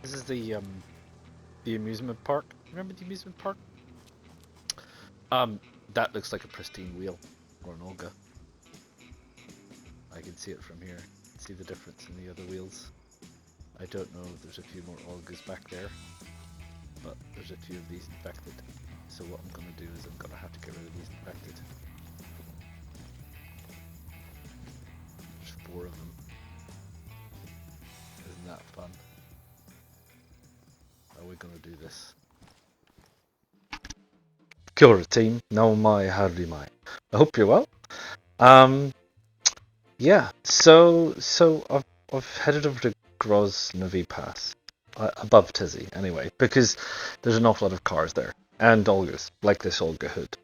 This is the amusement park. Remember the amusement park? Um, that looks like a pristine wheel or an Olga. I can see it from here. See the difference in the other wheels. I don't know if there's a few more Olgas back there, but there's a few of these infected. So what I'm gonna do is I'm gonna have to get rid of these infected. There's 4 of them. Isn't that fun? Are we gonna do this? Kia ora team, nau mai, haere mai. I hope you're well. Yeah, so I've headed over to Groznovi Pass, above Tizzy anyway, because there's an awful lot of cars there, and Olgas, like this Olga hood,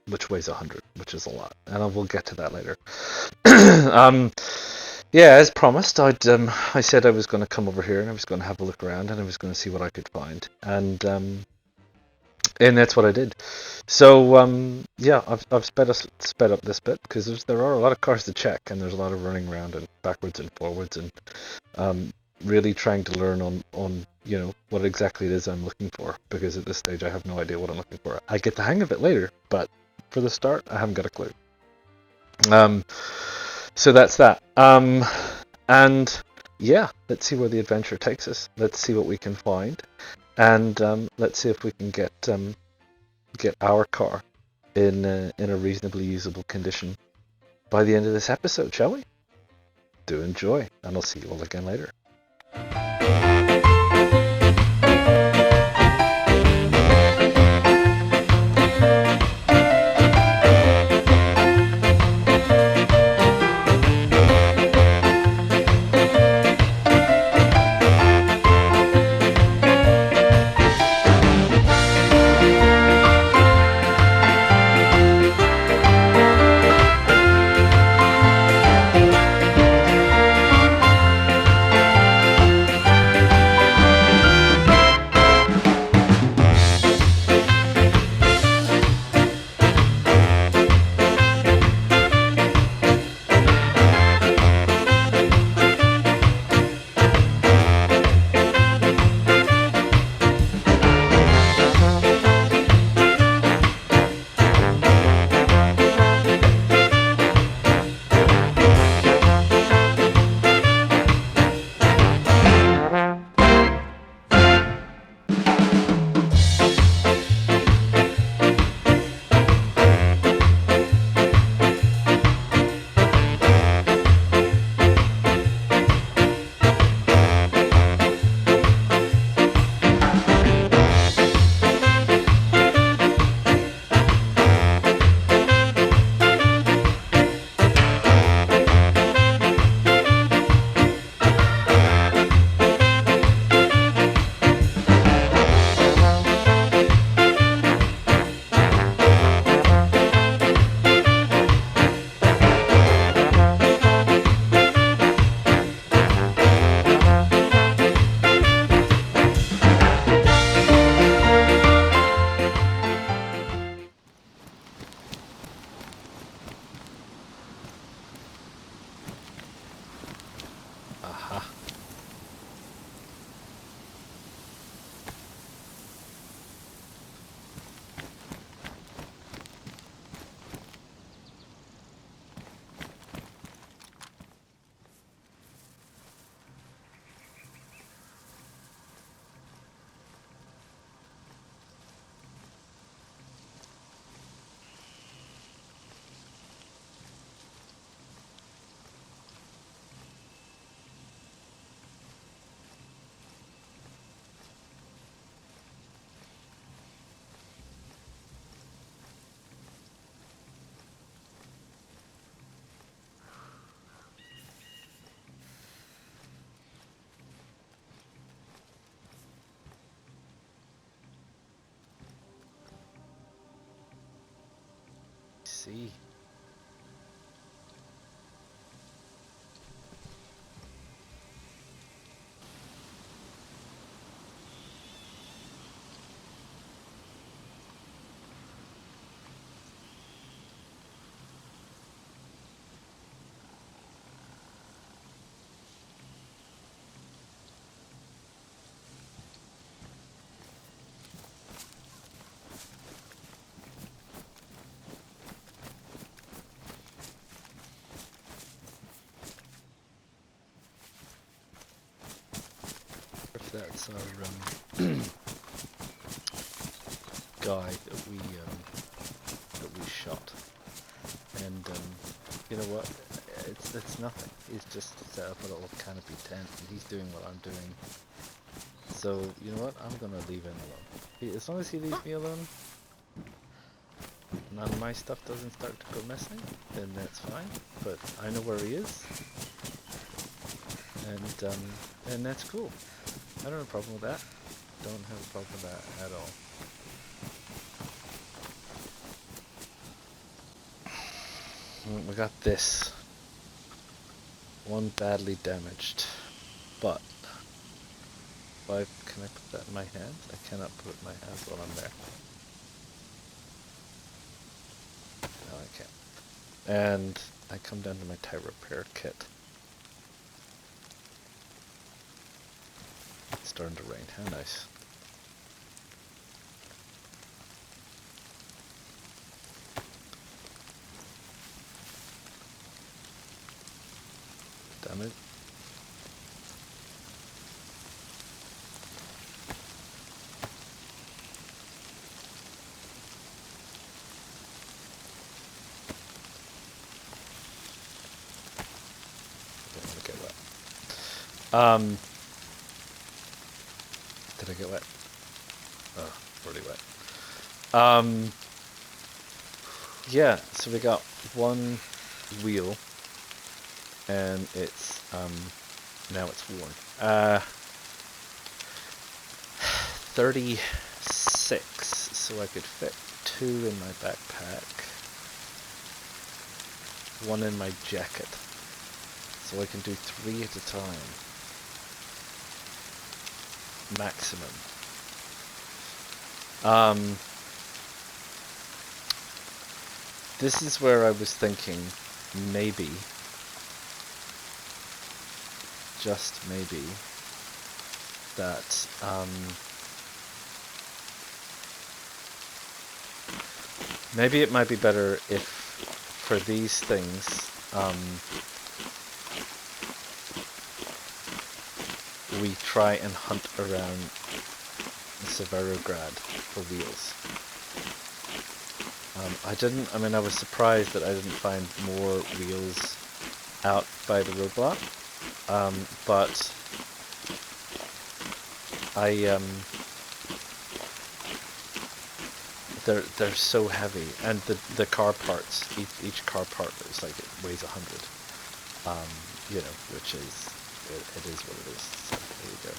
which weighs 100, which is a lot, and I will get to that later. Yeah, as promised, I said I was going to come over here and I was going to have a look around and I was going to see what I could find, and that's what I did. So yeah, I've sped up this bit because there are a lot of cars to check and there's a lot of running around and backwards and forwards and really trying to learn on what exactly it is I'm looking for, because at this stage I have no idea what I'm looking for. I get the hang of it later, but for the start I haven't got a clue. So that's that. And yeah, let's see where the adventure takes us. Let's see what we can find. And let's see if we can get our car in a reasonably usable condition by the end of this episode, shall we? Do enjoy, and I'll see you all again later. Aha. See. that's our guy that we shot. And you know what? It's nothing. He's just set up a little canopy tent, and he's doing what I'm doing. So you know what? I'm gonna leave him alone. As long as he leaves me alone, none of my stuff doesn't start to go missing, then that's fine. But I know where he is, and that's cool. I don't have a problem with that. Don't have a problem with that at all. We got this. One badly damaged. But can I put that in my hands? I cannot put it in my hands while I'm there. No, I can't. And I come down to my tire repair kit. It's starting to rain. How nice. Damn it. Don't want to get wet. Did I get wet? Oh, pretty wet. Yeah, so we got one wheel, and it's now it's worn. 36, so I could fit 2 in my backpack, 1 in my jacket, so I can do 3 at a time, maximum. This is where I was thinking, maybe, just maybe, that maybe it might be better if, for these things, we try and hunt around Severograd for wheels. I was surprised that I didn't find more wheels out by the roadblock, but they're so heavy, and the car parts, each car part is like, it weighs 100, you know, which is, it is what it is. So there you go.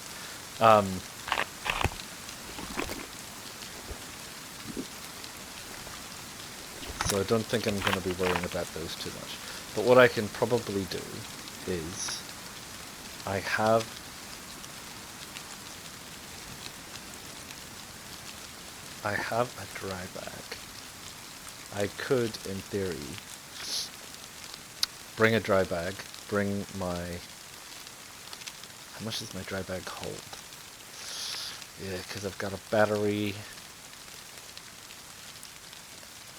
So I don't think I'm going to be worrying about those too much. But what I can probably do is, I have a dry bag. I could, in theory, bring a dry bag, bring my... How much does my dry bag hold? Yeah, because I've got a battery,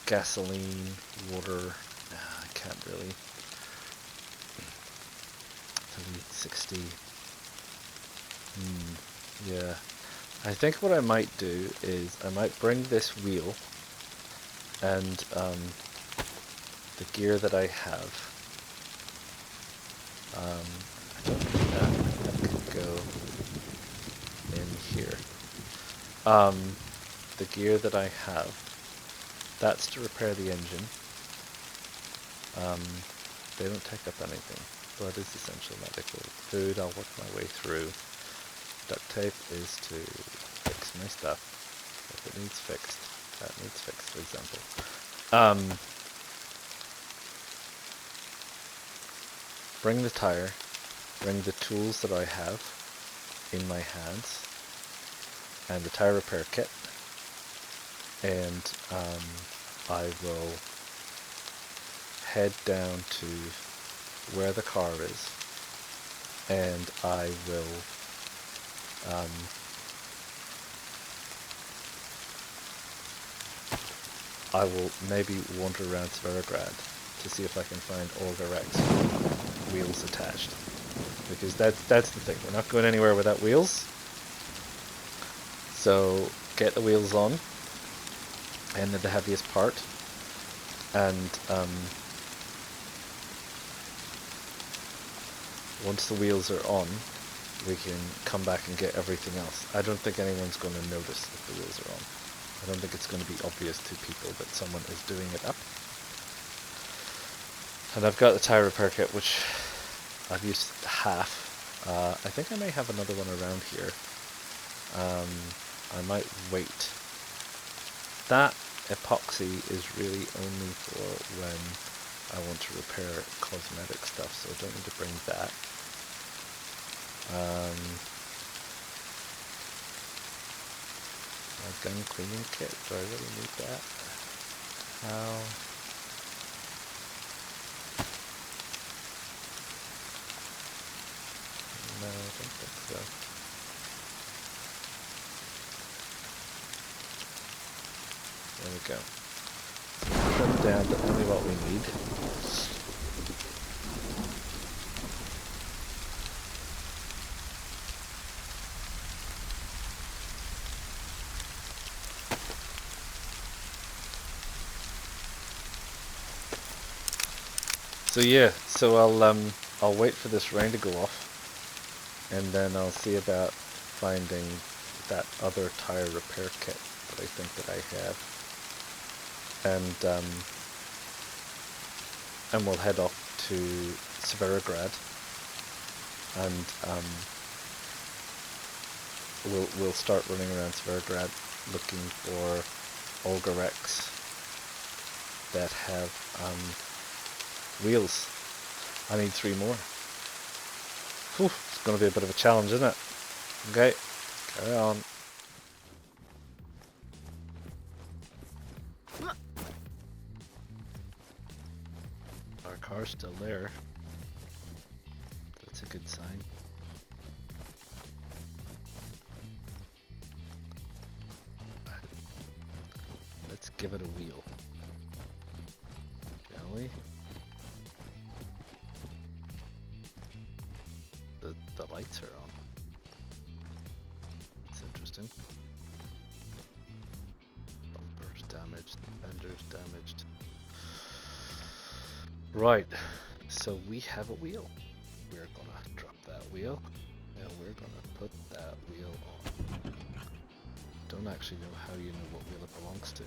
gasoline, water. I can't really. 60. Yeah. I think what I might do is I might bring this wheel and the gear that I have. I don't think that could go in here. The gear that I have, that's to repair the engine. They don't take up anything. Blood is essential medical. Food, I'll work my way through. Duct tape is to fix my stuff. If it needs fixed, that needs fixed, for example. Bring the tire, bring the tools that I have in my hands, and the tire repair kit, and I will head down to where the car is, and I will maybe wander around Sverograd to see if I can find Olga Rex wheels attached, because that's the thing. We're not going anywhere without wheels, So get the wheels on, and the heaviest part, and once the wheels are on, we can come back and get everything else. I don't think anyone's going to notice if the wheels are on. I don't think it's going to be obvious to people that someone is doing it up. And I've got the tyre repair kit, which I've used half. I think I may have another one around here. I might wait. That epoxy is really only for when I want to repair cosmetic stuff, so I don't need to bring that. My gun cleaning kit, do I really need that? How? No, I don't think so. There we go. Trim down to only what we need. So yeah, so I'll wait for this rain to go off, and then I'll see about finding that other tire repair kit that I think that I have, and we'll head off to Severograd, and we'll start running around Severograd looking for Olga wrecks that have wheels. I need 3 more. Whew, it's going to be a bit of a challenge, isn't it? Okay, carry on. Our car's still there. That's a good sign. Let's give it a wheel, shall we? The lights are on. It's interesting. Bumpers damaged, fenders damaged. Right, so we have a wheel. We're gonna drop that wheel, and we're gonna put that wheel on. Don't actually know how you know what wheel it belongs to.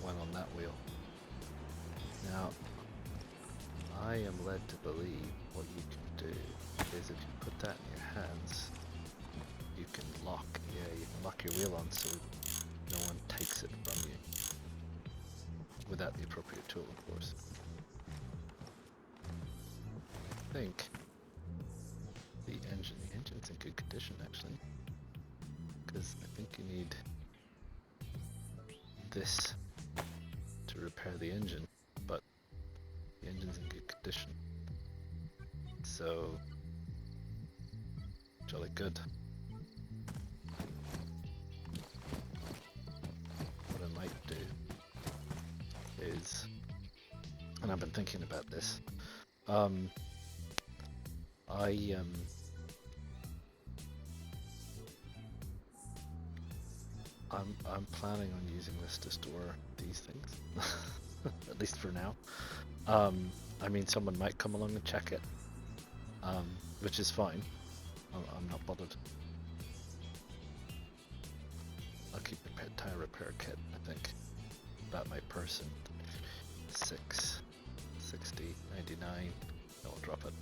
Went on that wheel. Now, I am led to believe what you can do is if you put that in your hands, you can lock, you can lock your wheel on so no one takes it from you. Without the appropriate tool, of course. I think the engine's in good condition actually, because I think you need this to repair the engine, but the engine's in good condition, so jolly good. What I might do is, and I've been thinking about this, I'm planning on using this to store these things, at least for now. I mean, someone might come along and check it, which is fine. I'm not bothered. I'll keep the tire repair kit, I think. About my person. 6, 60, 99. I'll drop it.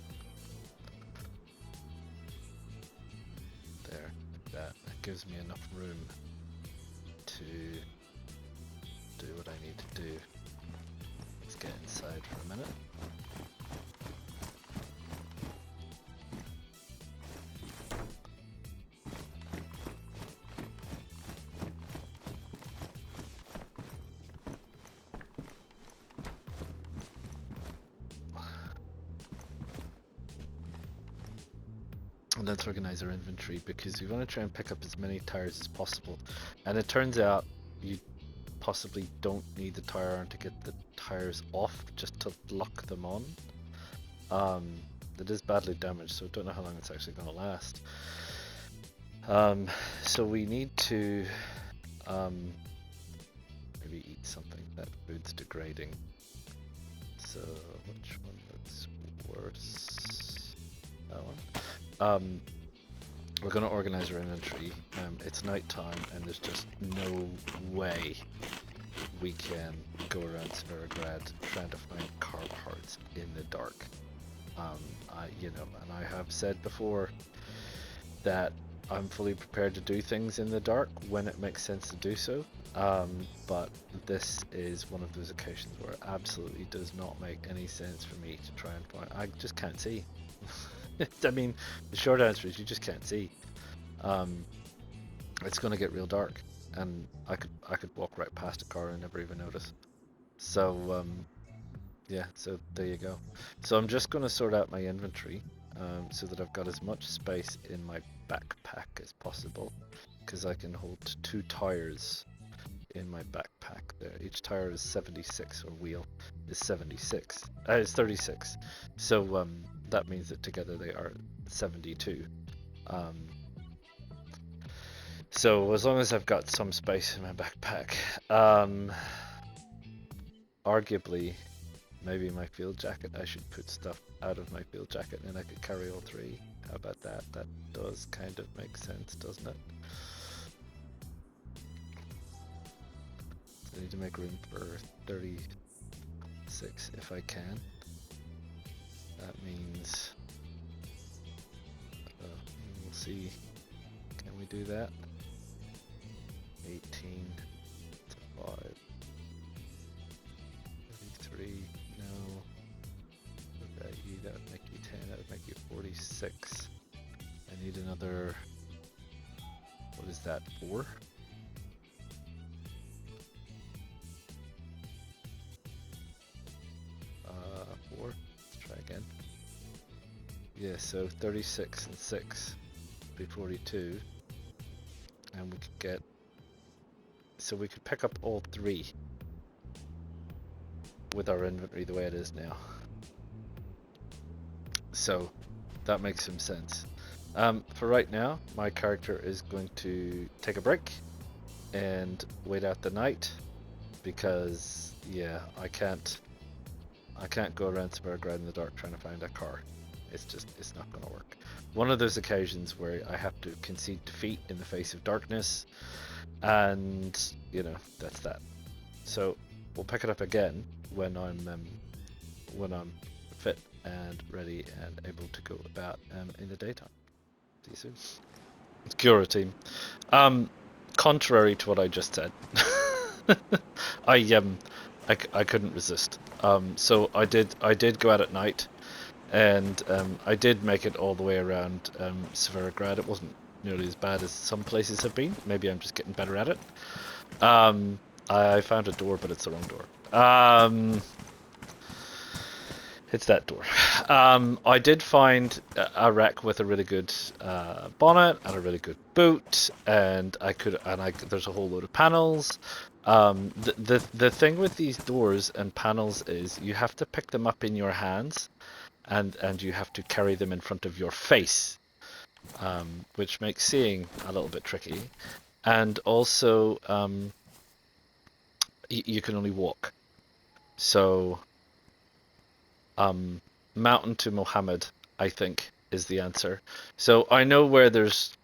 There, like that. That gives me enough room to do what I need to do. Let's get inside for a minute. And let's organize our inventory, because we want to try and pick up as many tires as possible. And it turns out you possibly don't need the tire iron to get the tires off, just to lock them on. It is badly damaged, so I don't know how long it's actually going to last. So we need to maybe eat something. That food's degrading. So which one looks worse? That one. We're going to organize our inventory. It's night time, and there's just no way we can go around Severograd trying to find car parts in the dark. And I have said before that I'm fully prepared to do things in the dark when it makes sense to do so. But this is one of those occasions where it absolutely does not make any sense for me to try and find. I just can't see. I mean, the short answer is you just can't see. It's going to get real dark, and I could walk right past a car and never even notice. So yeah, so there you go. So I'm just going to sort out my inventory so that I've got as much space in my backpack as possible, because I can hold 2 tires in my backpack there. Each tire is 76, or wheel is 76. It's 36. So that means that together they are 72. So as long as I've got some space in my backpack, arguably, maybe my field jacket, I should put stuff out of my field jacket and I could carry all 3. How about that? That does kind of make sense, doesn't it? I need to make room for 36 if I can. That means, we'll see, can we do that? 18 to 5. 33, no. Okay, that would make you 10, that would make you 46. I need another, what is that, 4? Let's try again. Yeah, so 36 and 6 would be 42. And we could get, so we could pick up all 3 with our inventory the way it is now. So that makes some sense. For right now, my character is going to take a break and wait out the night, because yeah, I can't go around Severograd in the dark trying to find a car. It's not going to work. One of those occasions where I have to concede defeat in the face of darkness, and that's that. So we'll pick it up again when I'm fit and ready and able to go about in the daytime. See you soon. Cura team. Contrary to what I just said, I couldn't resist. So I did go out at night, and I did make it all the way around Severograd. It wasn't nearly as bad as some places have been. Maybe I'm just getting better at it. I found a door, but it's the wrong door. It's that door. I did find a wreck with a really good bonnet and a really good boot, and there's a whole load of panels. The thing with these doors and panels is you have to pick them up in your hands, and you have to carry them in front of your face, which makes seeing a little bit tricky. And also, you can only walk. So, Mountain to Mohammed, I think, is the answer. So I know where there's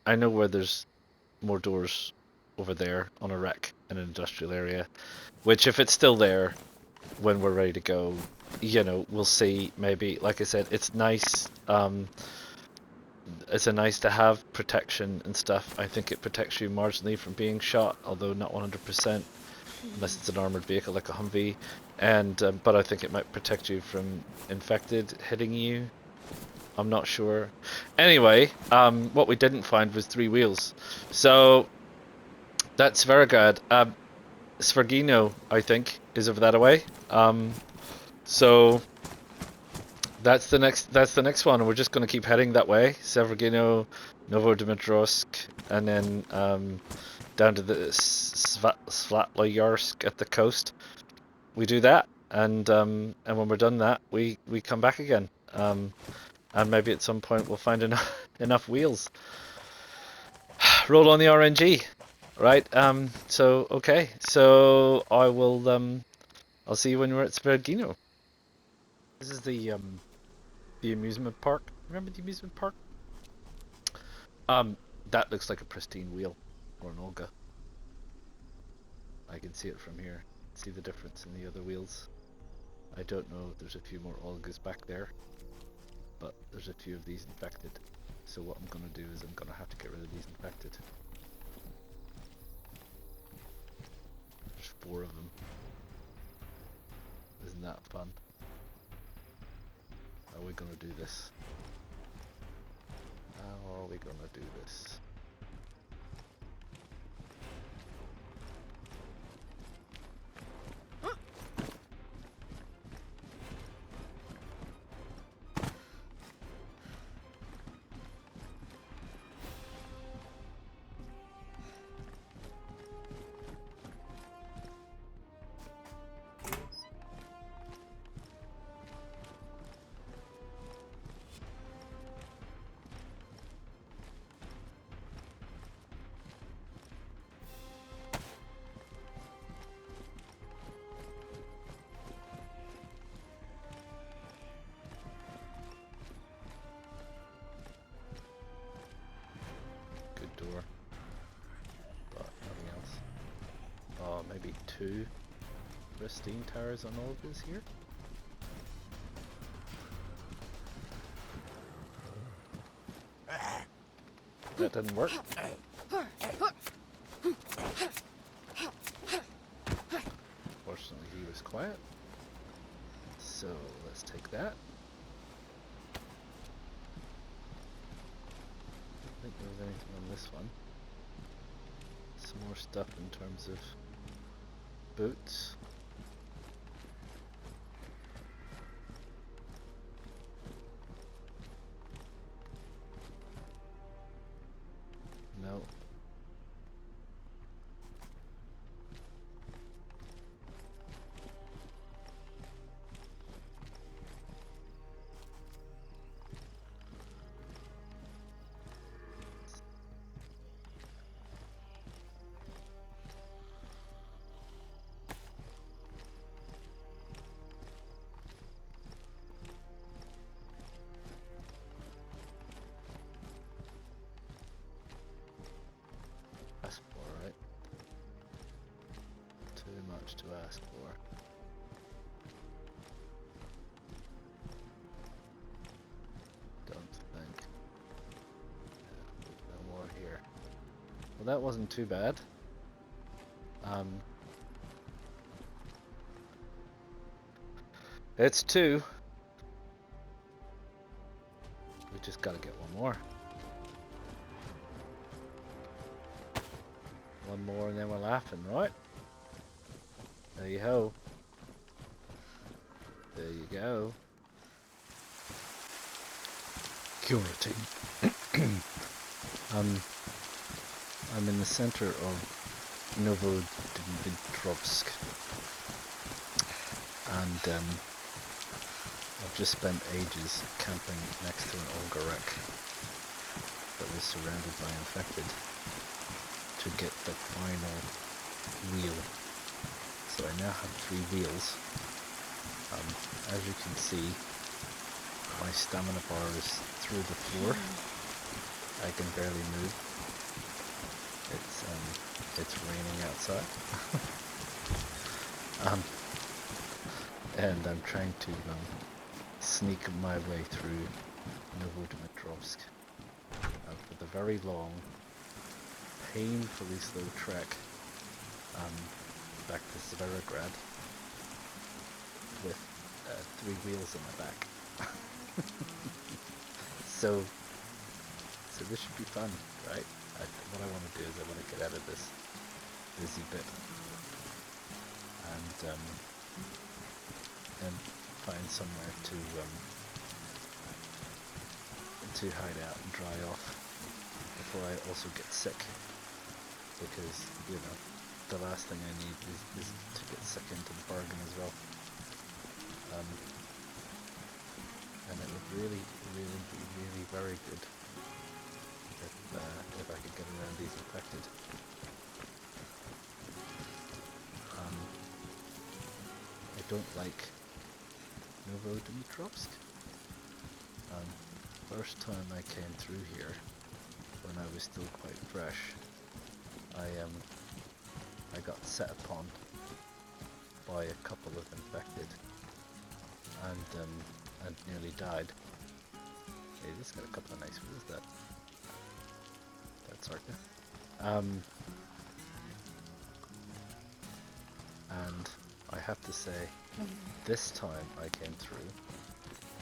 more doors over there on a wreck in an industrial area, which, if it's still there when we're ready to go, we'll see. Maybe, like I said, it's nice. It's a nice to have protection and stuff. I think it protects you marginally from being shot, although not 100%, unless it's an armored vehicle like a Humvee. And but I think it might protect you from infected hitting you. I'm not sure. Anyway, what we didn't find was 3 wheels. So that's Verigad. Svergino, I think, is over that away. So that's the next one. We're just going to keep heading that way. Svergino, Novodmitrovsk, and then down to the Svatloyarsk at the coast. We do that, and when we're done that, we come back again. And maybe at some point we'll find enough wheels. Roll on the RNG. Right, okay. So I will, I'll see you when we're at Svergino. This is the amusement park. Remember the amusement park? That looks like a pristine wheel. Or an Olga. I can see it from here. See the difference in the other wheels. I don't know if there's a few more Olgas back there, but there's a few of these infected. So what I'm going to do is I'm going to have to get rid of these infected. There's 4 of them. Isn't that fun? How are we going to do this? How are we going to do this? Door, but nothing else. Oh, maybe 2 pristine tires on all of this here. That didn't work. Fortunately, he was quiet. So let's take that. I think there was anything on this one. Some more stuff in terms of boots. No. Ask for, right? Too much to ask for. Don't think. No more here. Well, that wasn't too bad. It's 2. We just gotta get one more. One more and then we're laughing, right? There you go. There you go. Cure team. I'm in the center of Novodmitrovsk, and I've just spent ages camping next to an Olga wreck that was surrounded by infected to get the final wheel. So I now have 3 wheels. As you can see, my stamina bar is through the floor. I can barely move. It's raining outside. And I'm trying to sneak my way through Novodmitrovsk with a very long, painfully slow trek back to Svarograd with 3 wheels on my back. So this should be fun, right? What I want to do is I want to get out of this busy bit and find somewhere to hide out and dry off before I also get sick, because the last thing I need is to get sick into the bargain as well. and it would really, really be really very good if I could get around these infected. I don't like Novodmitrovsk. First time I came through here, when I was still quite fresh, I got set upon by a couple of infected, and nearly died. Hey, this got a couple of nice wheels. That's Arca. And I have to say, this time I came through,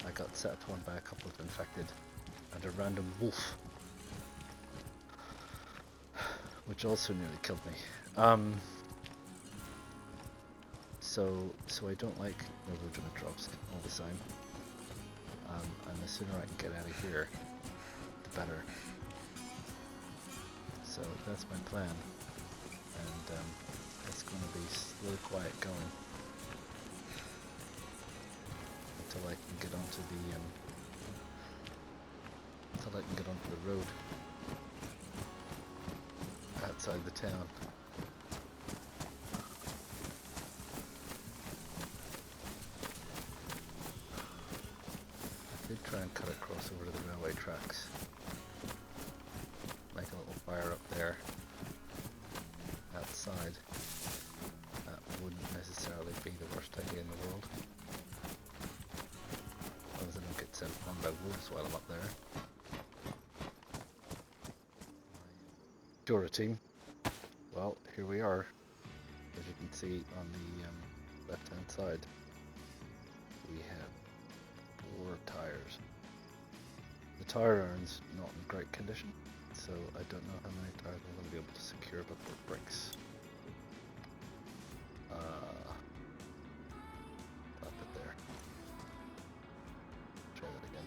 I got set upon by a couple of infected and a random wolf, which also nearly killed me. So I don't like Novodmitrovsk all the same. And the sooner I can get out of here, the better. So that's my plan, and it's going to be slow, quiet going until I can get onto the road outside the town. I did try and cut across over to the railway tracks, make a little fire up there outside. That wouldn't necessarily be the worst idea in the world, as long as I don't get set upon by wolves while I'm up there. Dura team. Well, here we are. As you can see on the left hand side, we have 4 tyres. The tyre iron's not in great condition, so I don't know how many tyres I'm going to be able to secure before it breaks. Up it there. Try that again.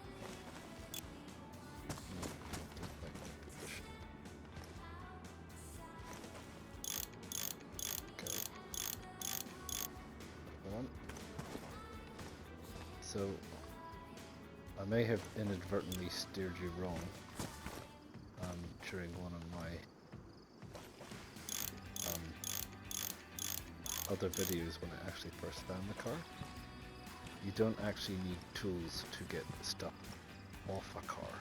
So, I may have inadvertently steered you wrong during one of my other videos when I actually first found the car. You don't actually need tools to get stuff off a car.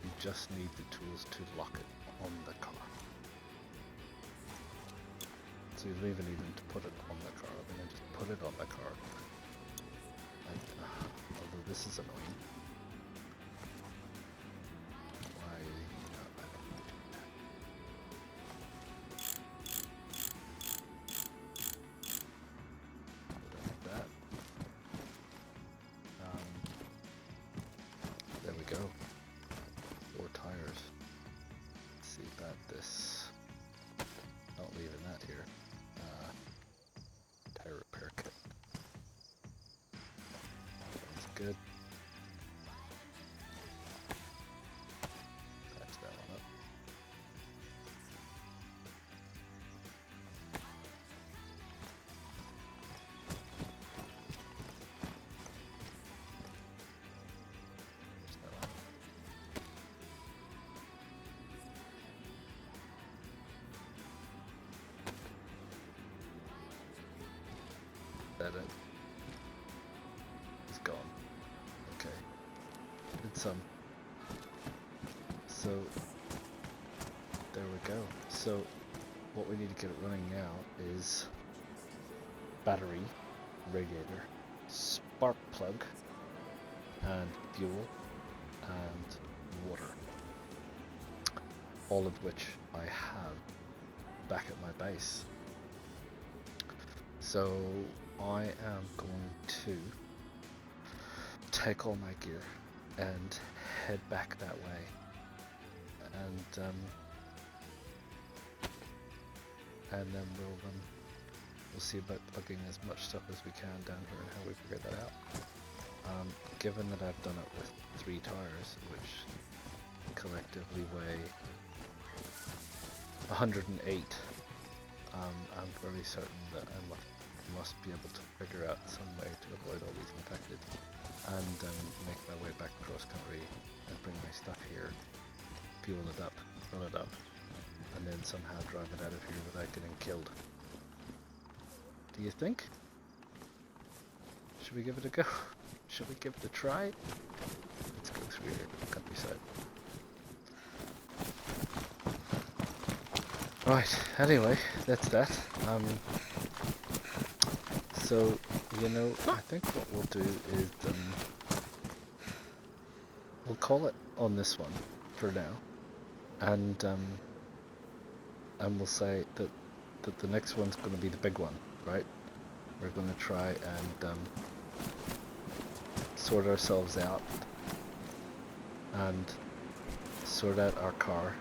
You just need the tools to lock it on the car. So you don't even need them to put it on the car, then you just put it on the car. Although this is annoying. Why not let me do that? Like that. There we go. 4 tyres. Let's see about this. Not leaving that here. Tire repair kit. Good. Patch that one up. There's that one. That it? It's gone. Okay, did some. So there we go. So what we need to get it running now is battery, radiator, spark plug, and fuel, and water. All of which I have back at my base. So I am going to take all my gear and head back that way, and then we'll see about plugging as much stuff as we can down here and how we figure that out. Given that I've done it with 3 tyres, which collectively weigh 108, I'm fairly certain that I must be able to figure out some way to avoid all these infected. and make my way back cross country and bring my stuff here, fuel it up, fill it up, and then somehow drive it out of here without getting killed. Do you think? Should we give it a go? Should we give it a try? Let's go through here, countryside. Right, anyway, that's that. So, you know, I think what we'll do is, we'll call it on this one for now, and we'll say that the next one's going to be the big one, right? We're going to try and sort ourselves out and sort out our car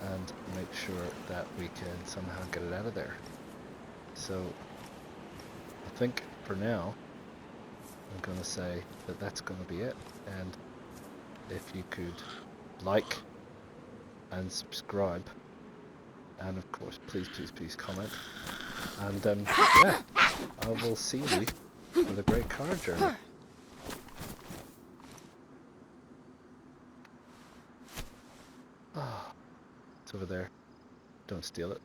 and make sure that we can somehow get it out of there. So I think for now I'm going to say that that's going to be it, and if you could like and subscribe, and of course please comment, and yeah, I will see you for the great car journey. Oh, it's over there. Don't steal it.